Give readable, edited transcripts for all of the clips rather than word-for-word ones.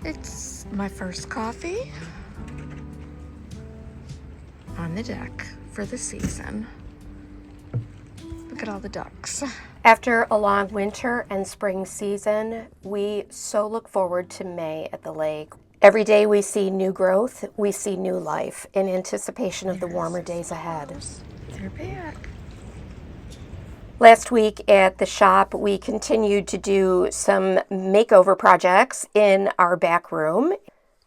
It's my first coffee on the deck for the season. Look at all the ducks. After a long winter and spring season, we so look forward to May at the lake. Every day we see new growth, we see new life in anticipation of the warmer days ahead. They're back. Last week at the shop, we continued to do some makeover projects in our back room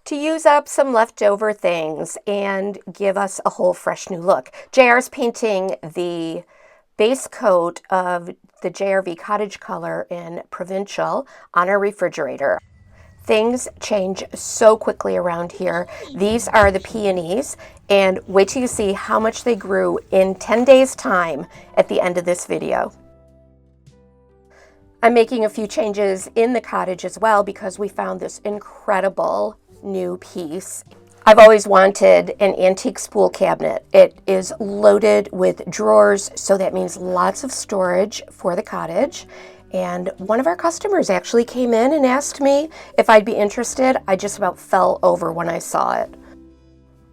to use up some leftover things and give us a whole fresh new look. JR's painting the base coat of the JRV Cottage color in Provincial on our refrigerator. Things change so quickly around here. These are the peonies, and wait till you see how much they grew in 10 days' time at the end of this video. I'm making a few changes in the cottage as well because we found this incredible new piece. I've always wanted an antique spool cabinet. It is loaded with drawers, so that means lots of storage for the cottage. And one of our customers actually came in and asked me if I'd be interested. I just about fell over when I saw it.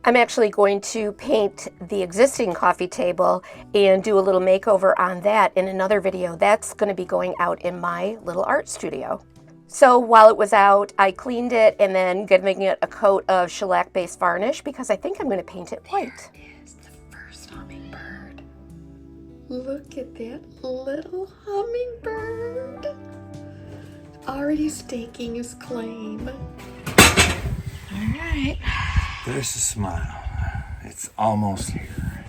I'm actually going to paint the existing coffee table and do a little makeover on that in another video. That's going to be going out in my little art studio. So while it was out, I cleaned it and then giving it a coat of shellac-based varnish because I think I'm going to paint it white. There is the first hummingbird. Look at that little hummingbird. Already staking his claim. All right. There's a smile. It's almost here.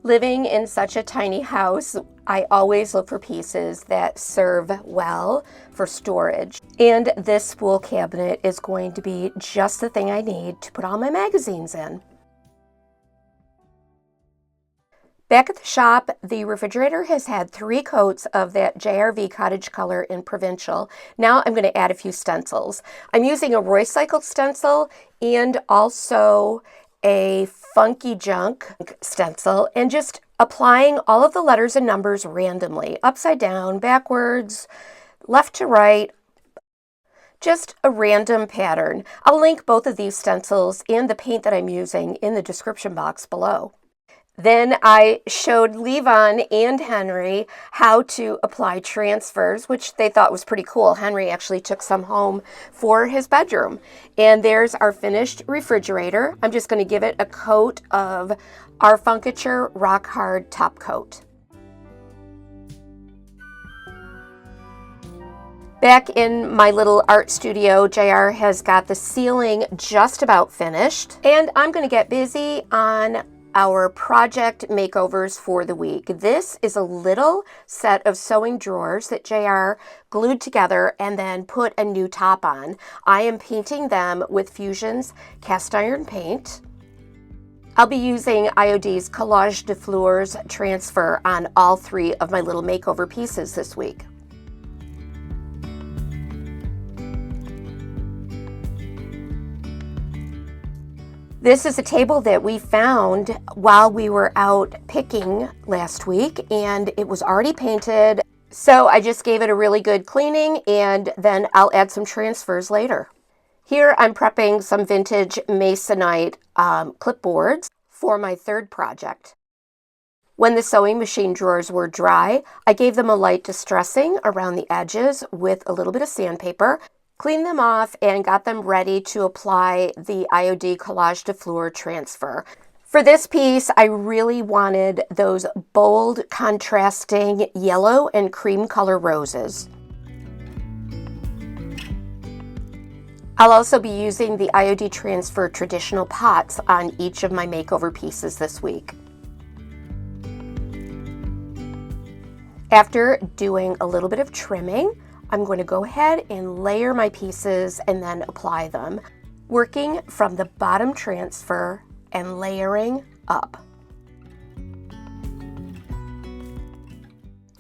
Living in such a tiny house, I always look for pieces that serve well for storage. And this spool cabinet is going to be just the thing I need to put all my magazines in. Back at the shop, the refrigerator has had 3 coats of that JRV Cottage color in Provincial. Now I'm going to add a few stencils. I'm using a ROYCYCLED stencil and also a Funky Junk stencil and just applying all of the letters and numbers randomly, upside down, backwards, left to right, just a random pattern. I'll link both of these stencils and the paint that I'm using in the description box below. Then I showed Levon and Henry how to apply transfers, which they thought was pretty cool. Henry actually took some home for his bedroom. And there's our finished refrigerator. I'm just going to give it a coat of our FUNKITURE Rock Hard top coat. Back in my little art studio, JR has got the ceiling just about finished. And I'm going to get busy on our project makeovers for the week. This is a little set of sewing drawers that JR glued together and then put a new top on. I am painting them with Fusion's cast iron paint. I'll be using IOD's Collage de Fleurs transfer on all 3 of my little makeover pieces this week. This is a table that we found while we were out picking last week, and it was already painted. So I just gave it a really good cleaning, and then I'll add some transfers later. Here I'm prepping some vintage Masonite clipboards for my 3rd project. When the sewing machine drawers were dry, I gave them a light distressing around the edges with a little bit of sandpaper. Cleaned them off and got them ready to apply the IOD Collage de Fleurs transfer. For this piece, I really wanted those bold, contrasting yellow and cream color roses. I'll also be using the IOD transfer traditional pots on each of my makeover pieces this week. After doing a little bit of trimming, I'm going to go ahead and layer my pieces and then apply them, working from the bottom transfer and layering up.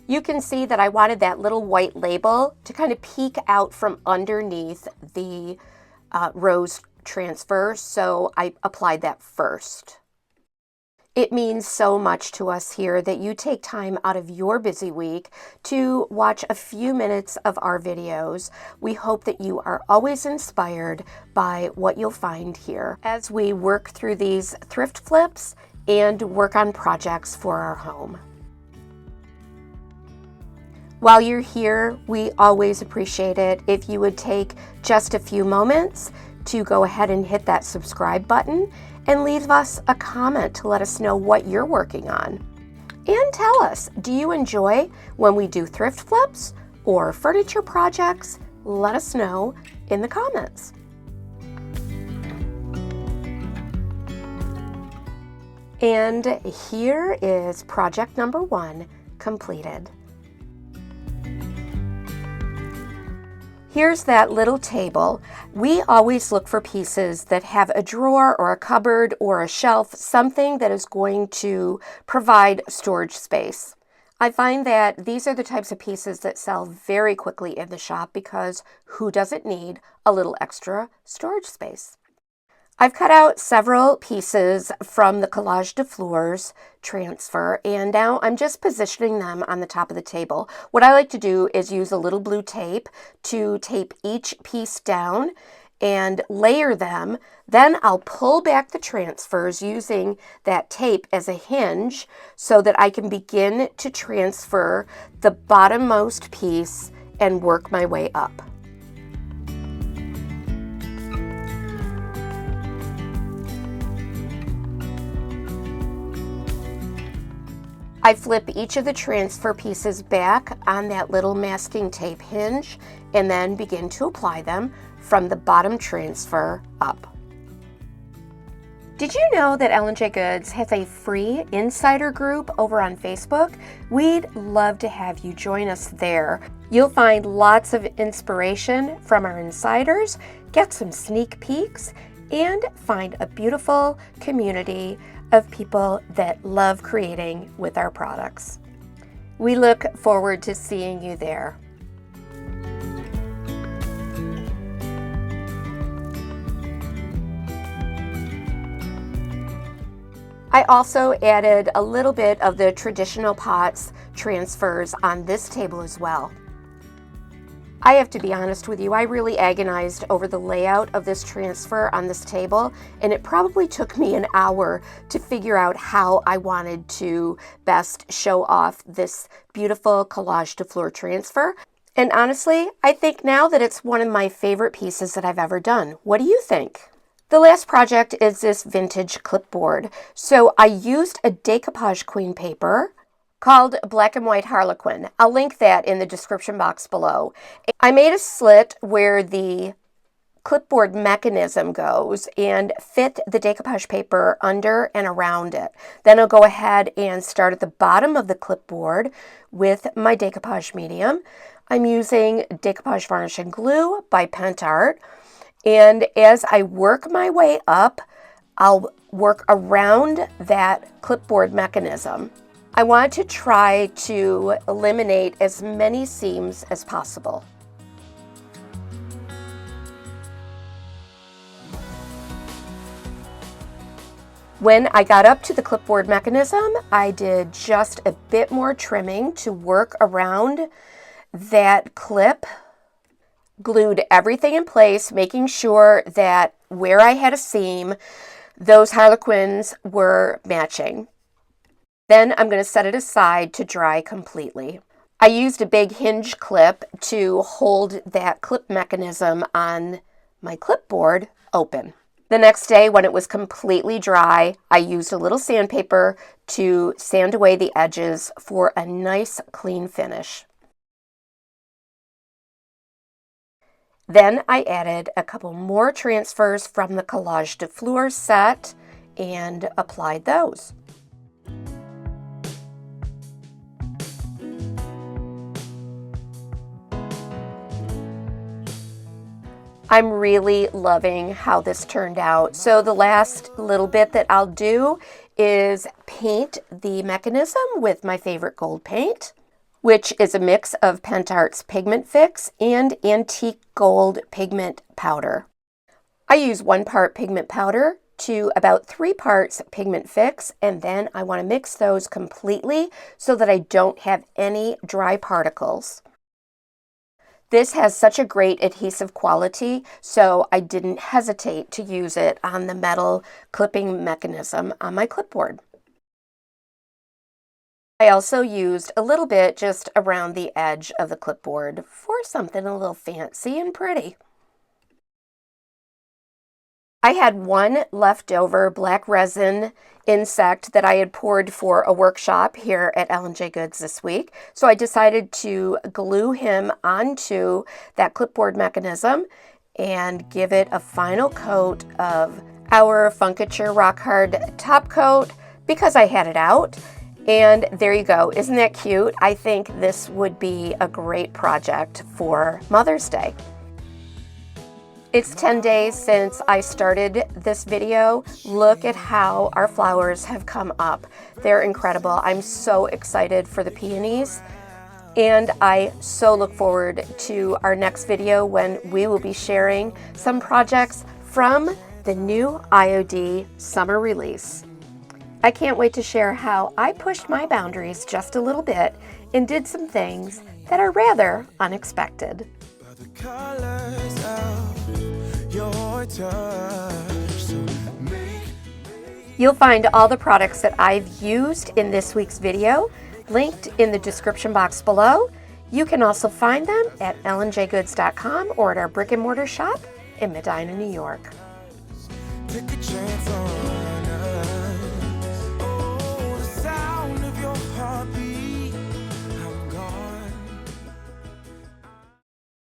You can see that I wanted that little white label to kind of peek out from underneath the rose transfer, so I applied that first. It means so much to us here that you take time out of your busy week to watch a few minutes of our videos. We hope that you are always inspired by what you'll find here as we work through these thrift flips and work on projects for our home. While you're here, we always appreciate it if you would take just a few moments to go ahead and hit that subscribe button and leave us a comment to let us know what you're working on. And tell us, do you enjoy when we do thrift flips or furniture projects? Let us know in the comments. And here is project number 1 completed. Here's that little table. We always look for pieces that have a drawer or a cupboard or a shelf, something that is going to provide storage space. I find that these are the types of pieces that sell very quickly in the shop because who doesn't need a little extra storage space? I've cut out several pieces from the Collage de Fleurs transfer, and now I'm just positioning them on the top of the table. What I like to do is use a little blue tape to tape each piece down and layer them. Then I'll pull back the transfers using that tape as a hinge so that I can begin to transfer the bottommost piece and work my way up. I flip each of the transfer pieces back on that little masking tape hinge and then begin to apply them from the bottom transfer up. Did you know that EJG'S has a free insider group over on Facebook? We'd love to have you join us there. You'll find lots of inspiration from our insiders, get some sneak peeks, and find a beautiful community of people that love creating with our products. We look forward to seeing you there. I also added a little bit of the traditional pots transfers on this table as well. I have to be honest with you, I really agonized over the layout of this transfer on this table, and it probably took me an hour to figure out how I wanted to best show off this beautiful Collage de Fleurs transfer. And honestly, I think now that it's one of my favorite pieces that I've ever done. What do you think? The last project is this vintage clipboard. So I used a decoupage queen paper called Black and White Harlequin. I'll link that in the description box below. I made a slit where the clipboard mechanism goes and fit the decoupage paper under and around it. Then I'll go ahead and start at the bottom of the clipboard with my decoupage medium. I'm using decoupage varnish and glue by PENTART. And as I work my way up, I'll work around that clipboard mechanism. I want to try to eliminate as many seams as possible. When I got up to the clipboard mechanism, I did just a bit more trimming to work around that clip, glued everything in place, making sure that where I had a seam, those harlequins were matching. Then I'm going to set it aside to dry completely. I used a big hinge clip to hold that clip mechanism on my clipboard open. The next day, when it was completely dry, I used a little sandpaper to sand away the edges for a nice clean finish. Then I added a couple more transfers from the Collage de Fleurs set and applied those. I'm really loving how this turned out. So the last little bit that I'll do is paint the mechanism with my favorite gold paint, which is a mix of PENTART's Pigment Fix and Antique Gold Pigment Powder. I use 1 part pigment powder to about 3 parts pigment fix, and then I want to mix those completely so that I don't have any dry particles. This has such a great adhesive quality, so I didn't hesitate to use it on the metal clipping mechanism on my clipboard. I also used a little bit just around the edge of the clipboard for something a little fancy and pretty. I had one leftover black resin insect that I had poured for a workshop here at L&J this week. So I decided to glue him onto that clipboard mechanism and give it a final coat of our FUNKITURE Rock Hard top coat because I had it out. And there you go. Isn't that cute? I think this would be a great project for Mother's Day. It's 10 days since I started this video. Look at how our flowers have come up. They're incredible. I'm so excited for the peonies. And I so look forward to our next video when we will be sharing some projects from the new IOD summer release. I can't wait to share how I pushed my boundaries just a little bit and did some things that are rather unexpected. You'll find all the products that I've used in this week's video linked in the description box below. You can also find them at lnjgoods.com or at our brick and mortar shop in Medina, New York. Take a chance on